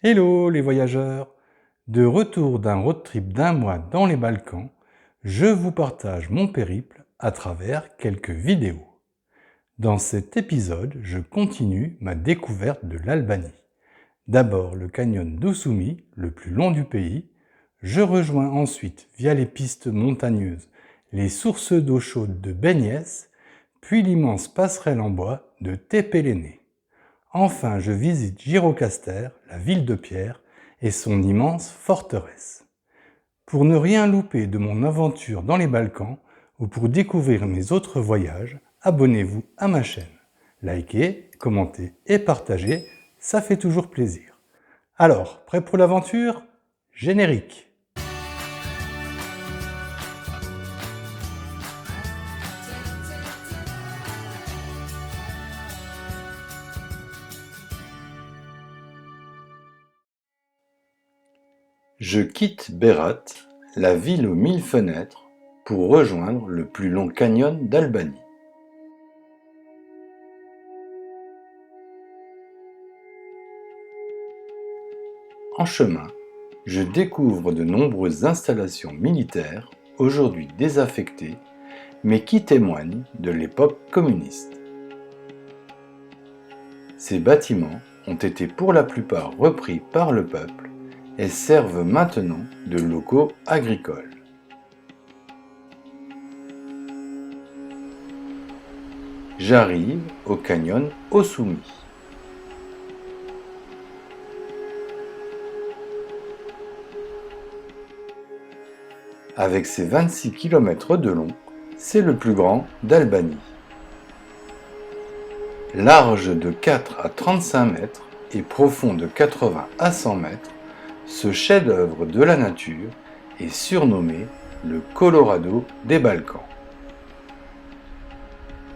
Hello les voyageurs! De retour d'un road trip d'un mois dans les Balkans, je vous partage mon périple à travers quelques vidéos. Dans cet épisode, je continue ma découverte de l'Albanie. D'abord le canyon d'Ousoumi, le plus long du pays. Je rejoins ensuite, via les pistes montagneuses, les sources d'eau chaude de Benyes, puis l'immense passerelle en bois de Tepelene. Enfin, je visite Gjirokastër, la ville de pierre, et son immense forteresse. Pour ne rien louper de mon aventure dans les Balkans, ou pour découvrir mes autres voyages, abonnez-vous à ma chaîne. Likez, commentez et partagez, ça fait toujours plaisir. Alors, prêt pour l'aventure? Générique! Je quitte Berat, la ville aux 1000 fenêtres, pour rejoindre le plus long canyon d'Albanie. En chemin, je découvre de nombreuses installations militaires, aujourd'hui désaffectées, mais qui témoignent de l'époque communiste. Ces bâtiments ont été pour la plupart repris par le peuple et servent maintenant de locaux agricoles. J'arrive au canyon Ousoumi. Avec ses 26 km de long, c'est le plus grand d'Albanie. Large de 4 à 35 mètres et profond de 80 à 100 mètres, ce chef-d'œuvre de la nature est surnommé le Colorado des Balkans.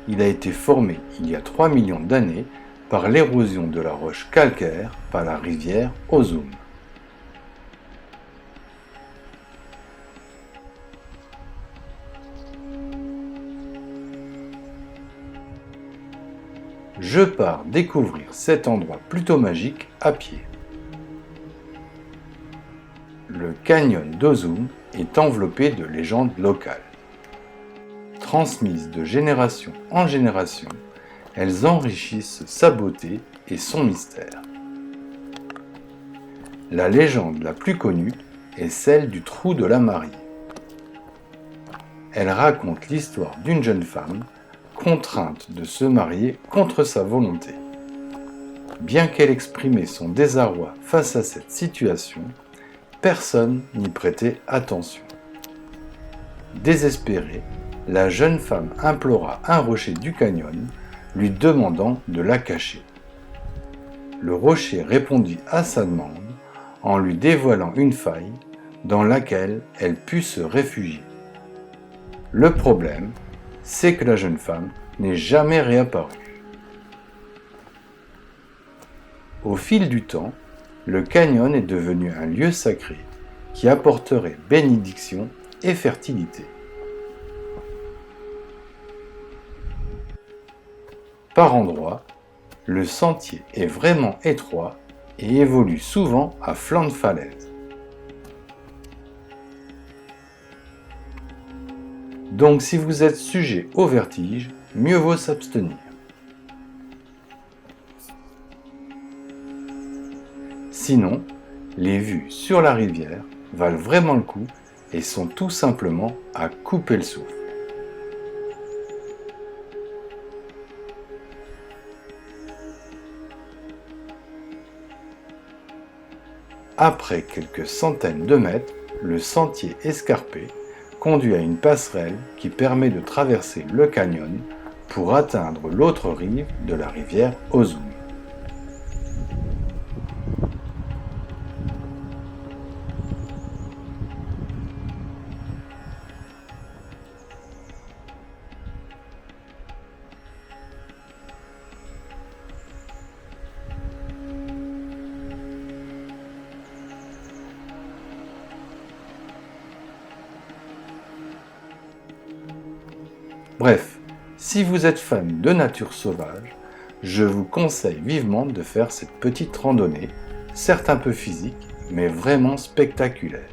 Il a été formé il y a 3 millions d'années par l'érosion de la roche calcaire par la rivière Ozum. Je pars découvrir cet endroit plutôt magique à pied. Le canyon d'Ozum est enveloppé de légendes locales. Transmises de génération en génération, elles enrichissent sa beauté et son mystère. La légende la plus connue est celle du trou de la mariée. Elle raconte l'histoire d'une jeune femme contrainte de se marier contre sa volonté. Bien qu'elle exprimait son désarroi face à cette situation, personne n'y prêtait attention. Désespérée, la jeune femme implora un rocher du canyon, lui demandant de la cacher. Le rocher répondit à sa demande en lui dévoilant une faille dans laquelle elle put se réfugier. Le problème, c'est que la jeune femme n'est jamais réapparue. Au fil du temps, le canyon est devenu un lieu sacré qui apporterait bénédiction et fertilité. Par endroits, le sentier est vraiment étroit et évolue souvent à flanc de falaise. Donc si vous êtes sujet au vertige, mieux vaut s'abstenir. Sinon, les vues sur la rivière valent vraiment le coup et sont tout simplement à couper le souffle. Après quelques centaines de mètres, le sentier escarpé conduit à une passerelle qui permet de traverser le canyon pour atteindre l'autre rive de la rivière Ozum. Bref, si vous êtes fan de nature sauvage, je vous conseille vivement de faire cette petite randonnée certes un peu physique, mais vraiment spectaculaire.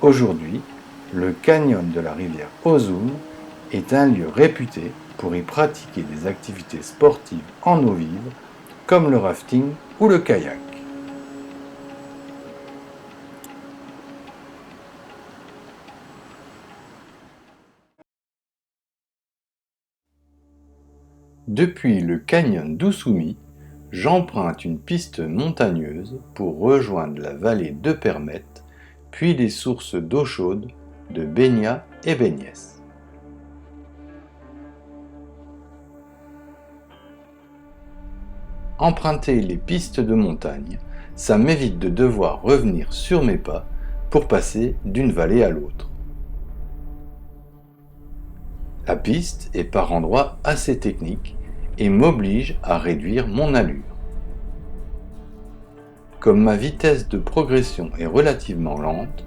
Aujourd'hui, le canyon de la rivière Ozum est un lieu réputé pour y pratiquer des activités sportives en eau vive, comme le rafting ou le kayak. Depuis le canyon d'Usumi, j'emprunte une piste montagneuse pour rejoindre la vallée de Permette, puis les sources d'eau chaude de Benya et Beniès. Emprunter les pistes de montagne, ça m'évite de devoir revenir sur mes pas pour passer d'une vallée à l'autre. La piste est par endroits assez technique et m'oblige à réduire mon allure. Comme ma vitesse de progression est relativement lente,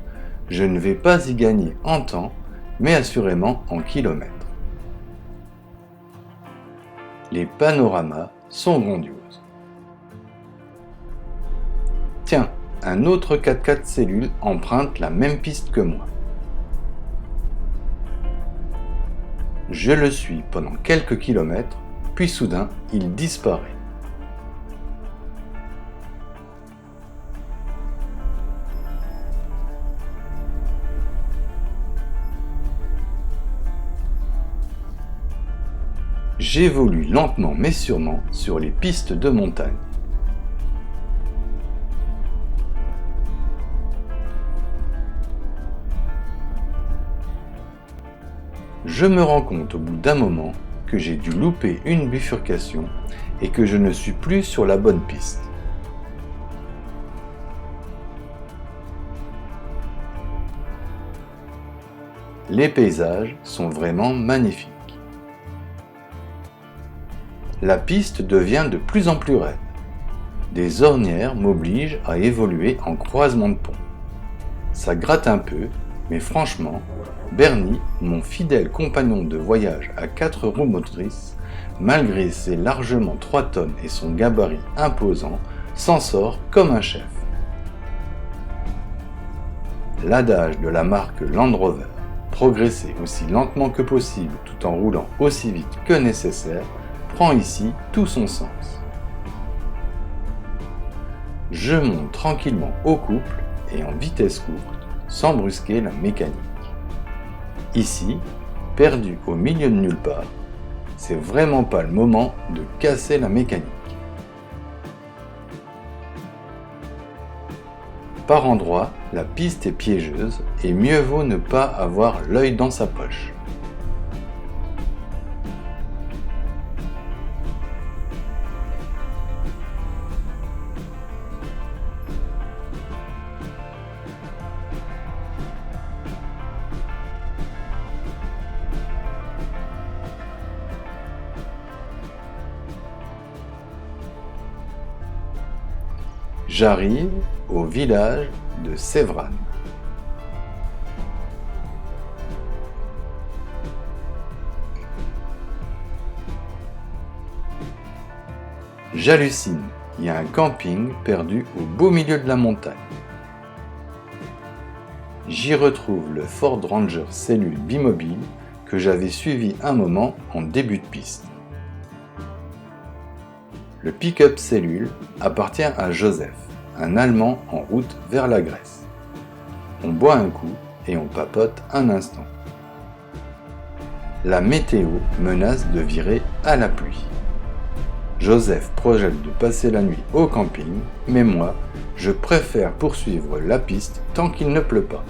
je ne vais pas y gagner en temps, mais assurément en kilomètres. Les panoramas sont grandioses. Tiens, un autre 4x4 cellule emprunte la même piste que moi. Je le suis pendant quelques kilomètres, puis soudain, il disparaît. J'évolue lentement mais sûrement sur les pistes de montagne. Je me rends compte au bout d'un moment que j'ai dû louper une bifurcation et que je ne suis plus sur la bonne piste. Les paysages sont vraiment magnifiques. La piste devient de plus en plus raide. Des ornières m'obligent à évoluer en croisement de pont. Ça gratte un peu, mais franchement, Bernie, mon fidèle compagnon de voyage à 4 roues motrices, malgré ses largement 3 tonnes et son gabarit imposant, s'en sort comme un chef. L'adage de la marque Land Rover, progresser aussi lentement que possible tout en roulant aussi vite que nécessaire, prend ici tout son sens. Je monte tranquillement au couple et en vitesse courte, sans brusquer la mécanique. Ici, perdu au milieu de nulle part, c'est vraiment pas le moment de casser la mécanique. Par endroits, la piste est piégeuse et mieux vaut ne pas avoir l'œil dans sa poche. J'arrive au village de Sévran. J'hallucine, il y a un camping perdu au beau milieu de la montagne. J'y retrouve le Ford Ranger cellule bimobile que j'avais suivi un moment en début de piste. Le pick-up cellule appartient à Joseph, un Allemand en route vers la Grèce. On boit un coup et on papote un instant. La météo menace de virer à la pluie. Joseph projette de passer la nuit au camping, mais moi, je préfère poursuivre la piste tant qu'il ne pleut pas.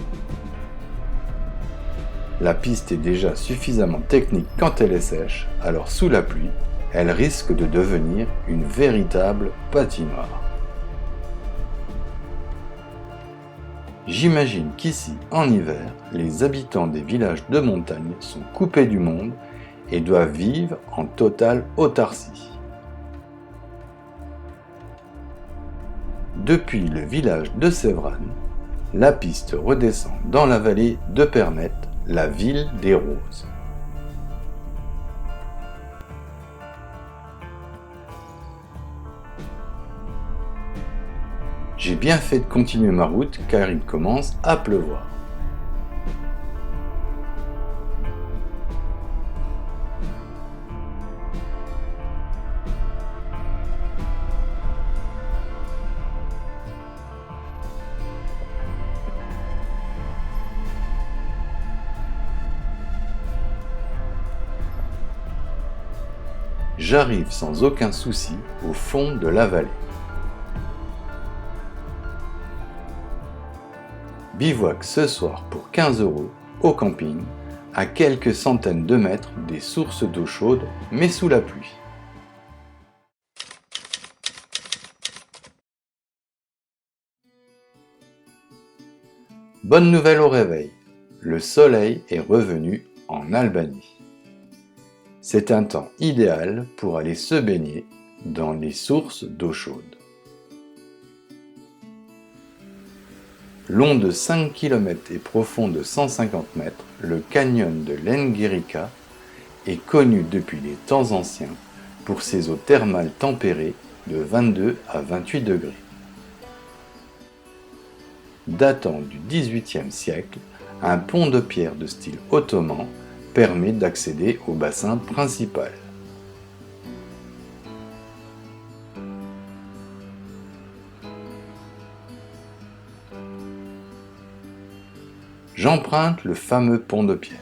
La piste est déjà suffisamment technique quand elle est sèche, alors sous la pluie, elle risque de devenir une véritable patinoire. J'imagine qu'ici, en hiver, les habitants des villages de montagne sont coupés du monde et doivent vivre en totale autarcie. Depuis le village de Sévran, la piste redescend dans la vallée de Permette, la ville des roses. J'ai bien fait de continuer ma route car il commence à pleuvoir. J'arrive sans aucun souci au fond de la vallée. Bivouac ce soir pour 15 € au camping, à quelques centaines de mètres des sources d'eau chaude, mais sous la pluie. Bonne nouvelle au réveil, le soleil est revenu en Albanie. C'est un temps idéal pour aller se baigner dans les sources d'eau chaude. Long de 5 km et profond de 150 mètres, le canyon de l'Enguerica est connu depuis les temps anciens pour ses eaux thermales tempérées de 22 à 28 degrés. Datant du XVIIIe siècle, un pont de pierre de style ottoman permet d'accéder au bassin principal. J'emprunte le fameux pont de pierre.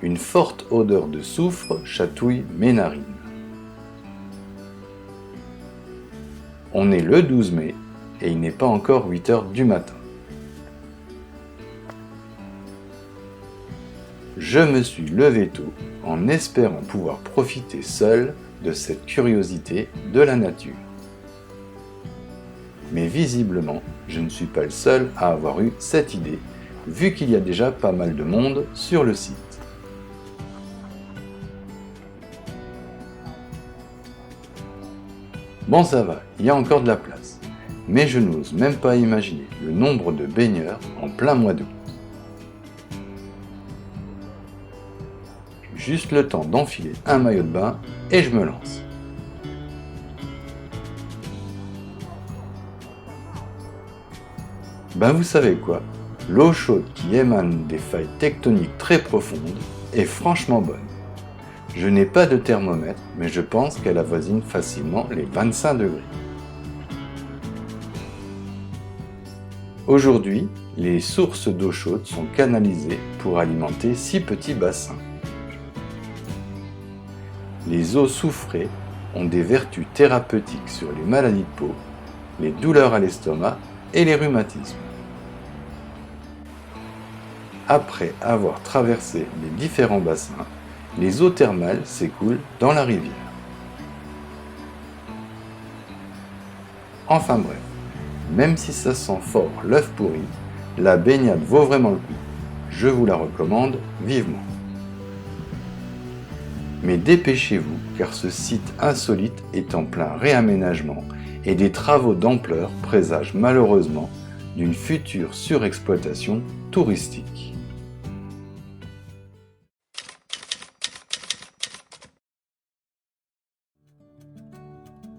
Une forte odeur de soufre chatouille mes narines. On est le 12 mai et il n'est pas encore 8 h du matin. Je me suis levé tôt en espérant pouvoir profiter seul de cette curiosité de la nature. Mais visiblement, je ne suis pas le seul à avoir eu cette idée, vu qu'il y a déjà pas mal de monde sur le site. Bon, ça va, il y a encore de la place, mais je n'ose même pas imaginer le nombre de baigneurs en plein mois d'août. Juste le temps d'enfiler un maillot de bain et je me lance. Ben vous savez quoi, l'eau chaude qui émane des failles tectoniques très profondes est franchement bonne. Je n'ai pas de thermomètre, mais je pense qu'elle avoisine facilement les 25 degrés. Aujourd'hui, les sources d'eau chaude sont canalisées pour alimenter 6 petits bassins. Les eaux soufrées ont des vertus thérapeutiques sur les maladies de peau, les douleurs à l'estomac et les rhumatismes. Après avoir traversé les différents bassins, les eaux thermales s'écoulent dans la rivière. Enfin bref, même si ça sent fort l'œuf pourri, la baignade vaut vraiment le coup. Je vous la recommande vivement. Mais dépêchez-vous car ce site insolite est en plein réaménagement et des travaux d'ampleur présagent malheureusement d'une future surexploitation touristique.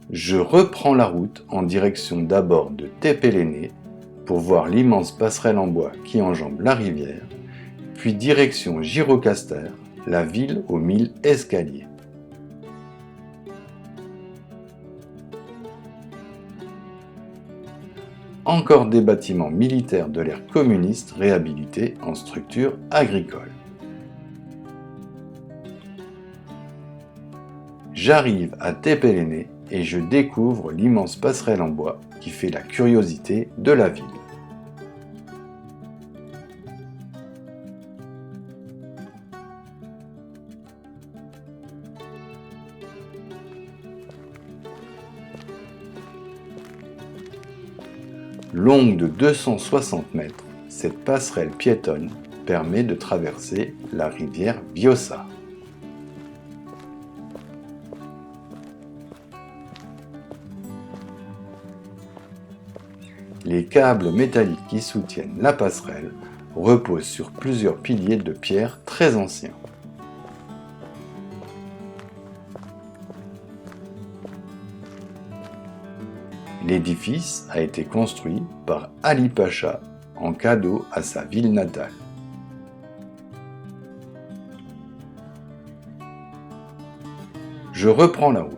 Je reprends la route en direction d'abord de Tepelene pour voir l'immense passerelle en bois qui enjambe la rivière, puis direction Gjirokastër, la ville aux 1000 escaliers. Encore des bâtiments militaires de l'ère communiste réhabilités en structures agricoles. J'arrive à Tepelene et je découvre l'immense passerelle en bois qui fait la curiosité de la ville. Longue de 260 mètres, cette passerelle piétonne permet de traverser la rivière Vjosa. Les câbles métalliques qui soutiennent la passerelle reposent sur plusieurs piliers de pierre très anciens. L'édifice a été construit par Ali Pacha en cadeau à sa ville natale. Je reprends la route.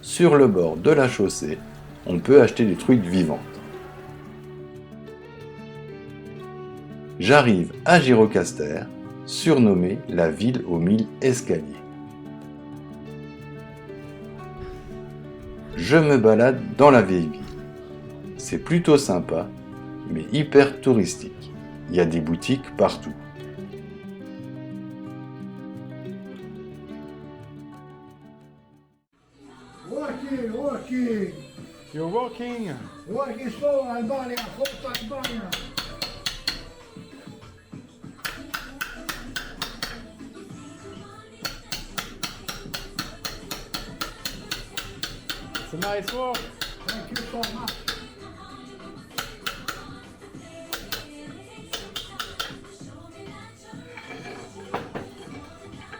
Sur le bord de la chaussée, on peut acheter des truites vivantes. J'arrive à Gjirokastër, surnommée la ville aux 1000 escaliers. Je me balade dans la vieille ville. C'est plutôt sympa, mais hyper touristique. Il y a des boutiques partout. Walking. You're walking. Walking slow, Albania, forza Albania. It's a nice walk. Thank you so much.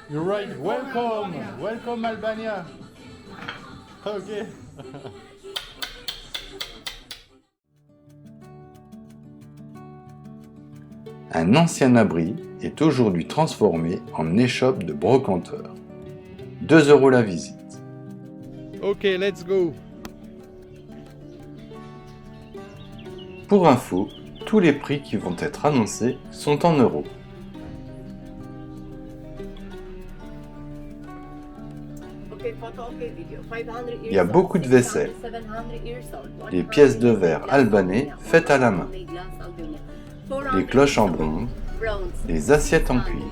You're right. Welcome Albania. Okay. Un ancien abri est aujourd'hui transformé en échoppe de brocanteur. 2 € la visite. Ok, let's go. Pour info, tous les prix qui vont être annoncés sont en euros. Il y a beaucoup de vaisselle, des pièces de verre albanais faites à la main, des cloches en bronze, des assiettes en cuivre.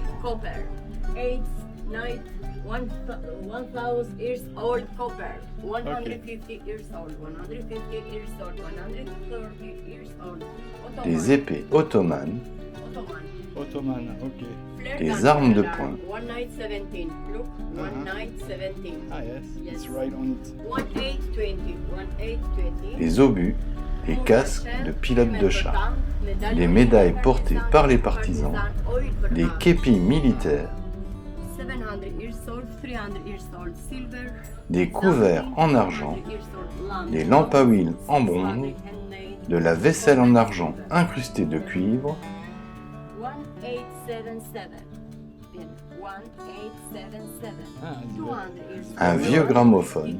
Des épées ottomanes, Ottoman, ok. des armes de poing, Ah yes, it's right on it. des obus, des casques de pilotes de char, des médailles portées par les partisans, des képis militaires, des couverts en argent, des lampes à huile en bronze, de la vaisselle en argent incrustée de cuivre, un vieux gramophone,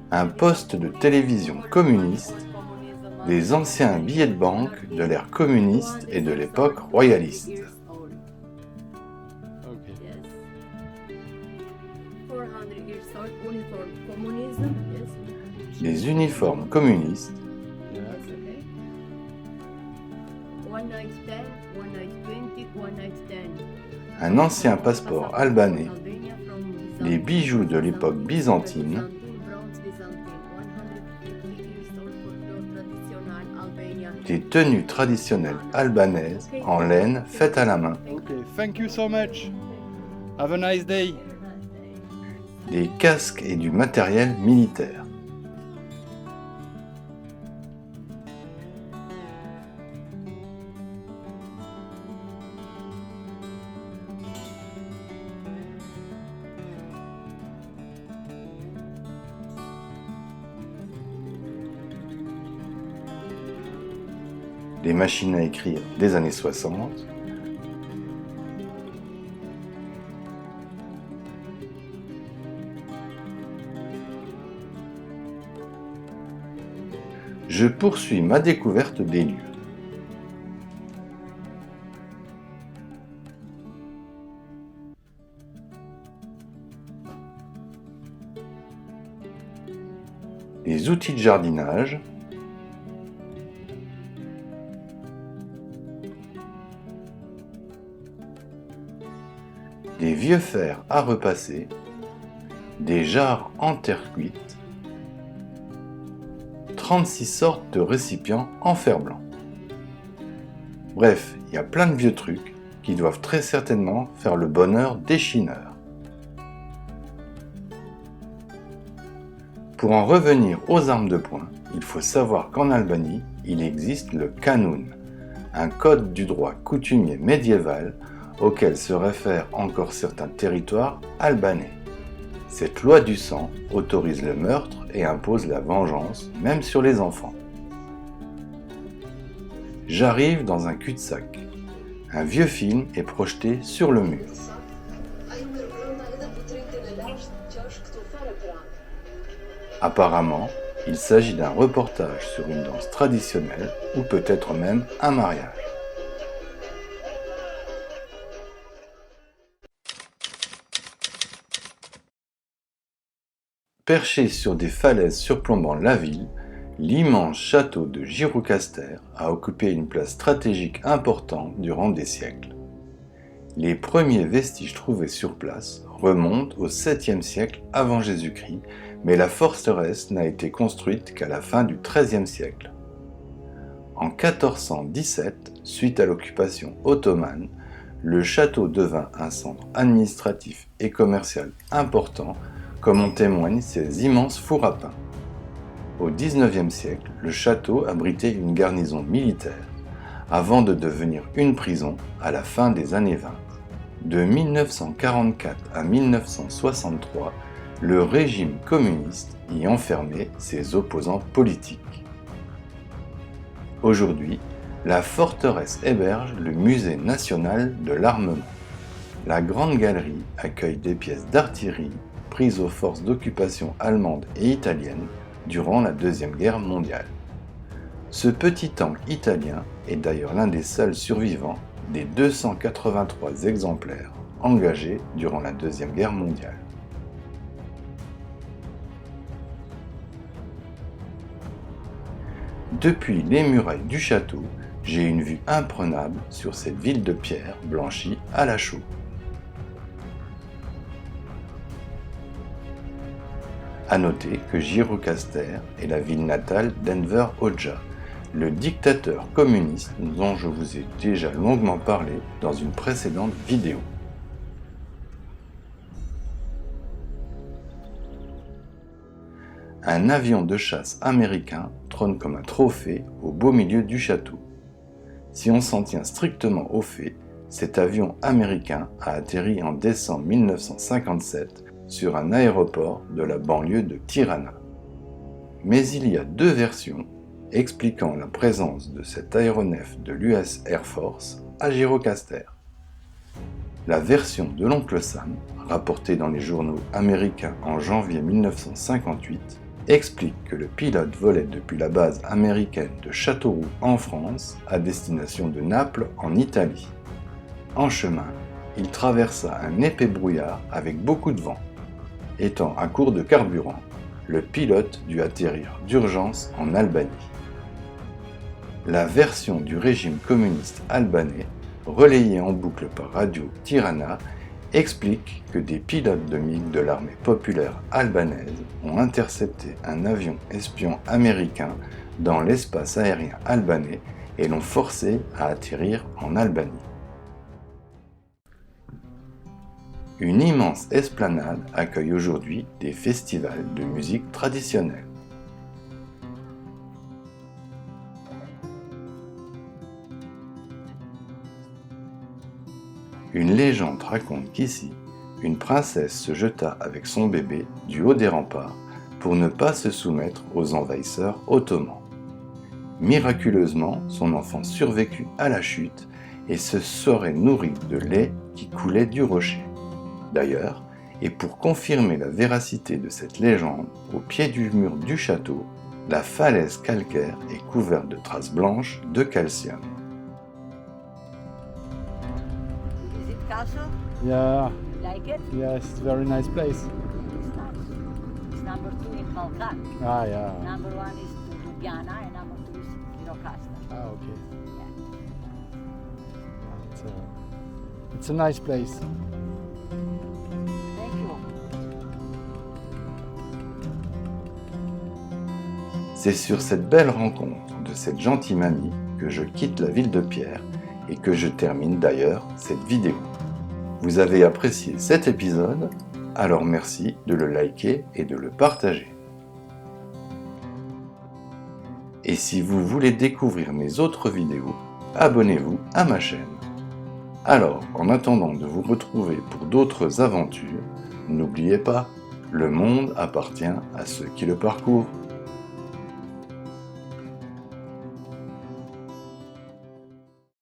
un poste de télévision communiste, des anciens billets de banque de l'ère communiste et de l'époque royaliste. Les uniformes communistes, un ancien passeport albanais, les bijoux de l'époque byzantine, des tenues traditionnelles albanaises en laine faites à la main, Ok, thank you so much. Have a nice day. des casques et du matériel militaire. Des machines à écrire des années 60, je poursuis ma découverte des lieux. Les outils de jardinage, des vieux fers à repasser, des jarres en terre cuite, 36 sortes de récipients en fer blanc. Bref, il y a plein de vieux trucs qui doivent très certainement faire le bonheur des chineurs. Pour en revenir aux armes de poing, il faut savoir qu'en Albanie, il existe le kanun, un code du droit coutumier médiéval auquel se réfèrent encore certains territoires albanais. Cette loi du sang autorise le meurtre et impose la vengeance, même sur les enfants. J'arrive dans un cul-de-sac. Un vieux film est projeté sur le mur. Apparemment, il s'agit d'un reportage sur une danse traditionnelle ou peut-être même un mariage. Perché sur des falaises surplombant la ville, l'immense château de Gjirokastër a occupé une place stratégique importante durant des siècles. Les premiers vestiges trouvés sur place remontent au 7e siècle avant Jésus-Christ, mais la forteresse n'a été construite qu'à la fin du XIIIe siècle. En 1417, suite à l'occupation ottomane, le château devint un centre administratif et commercial important, comme en témoignent ses immenses fours à pain. Au XIXe siècle, le château abritait une garnison militaire, avant de devenir une prison à la fin des années 20. De 1944 à 1963, le régime communiste y enfermait ses opposants politiques. Aujourd'hui, la forteresse héberge le Musée national de l'armement. La Grande Galerie accueille des pièces d'artillerie prises aux forces d'occupation allemandes et italiennes durant la Deuxième Guerre mondiale. Ce petit tank italien est d'ailleurs l'un des seuls survivants des 283 exemplaires engagés durant la Deuxième Guerre mondiale. Depuis les murailles du château, j'ai une vue imprenable sur cette ville de pierre blanchie à la chaux. À noter que Gjirokastër est la ville natale d'Enver Hoxha, le dictateur communiste dont je vous ai déjà longuement parlé dans une précédente vidéo. Un avion de chasse américain trône comme un trophée au beau milieu du château. Si on s'en tient strictement aux faits, cet avion américain a atterri en décembre 1957 sur un aéroport de la banlieue de Tirana. Mais il y a deux versions expliquant la présence de cet aéronef de l'US Air Force à Gjirokastër. La version de l'oncle Sam, rapportée dans les journaux américains en janvier 1958, explique que le pilote volait depuis la base américaine de Châteauroux en France à destination de Naples en Italie. En chemin, il traversa un épais brouillard avec beaucoup de vent. Étant à court de carburant, le pilote dut atterrir d'urgence en Albanie. La version du régime communiste albanais, relayée en boucle par Radio Tirana, explique que des pilotes de MiG de l'armée populaire albanaise ont intercepté un avion espion américain dans l'espace aérien albanais et l'ont forcé à atterrir en Albanie. Une immense esplanade accueille aujourd'hui des festivals de musique traditionnelle. Une légende raconte qu'ici, une princesse se jeta avec son bébé du haut des remparts pour ne pas se soumettre aux envahisseurs ottomans. Miraculeusement, son enfant survécut à la chute et se serait nourri de lait qui coulait du rocher. D'ailleurs, et pour confirmer la véracité de cette légende, au pied du mur du château, la falaise calcaire est couverte de traces blanches de calcium. Is it castle? Yeah, Like it? yes, it's a very nice place. It's nice. It's number 2 in Balkan. Ah, yeah. Number 1 is Ljubljana and number 2 is Gjirokastër. Ah, okay. Yeah. It's a nice place. Thank you. C'est sur cette belle rencontre de cette gentille mamie que je quitte la ville de Pierre et que je termine d'ailleurs cette vidéo. Vous avez apprécié cet épisode, alors merci de le liker et de le partager. Et si vous voulez découvrir mes autres vidéos, abonnez-vous à ma chaîne. Alors, en attendant de vous retrouver pour d'autres aventures, n'oubliez pas, Le monde appartient à ceux qui le parcourent.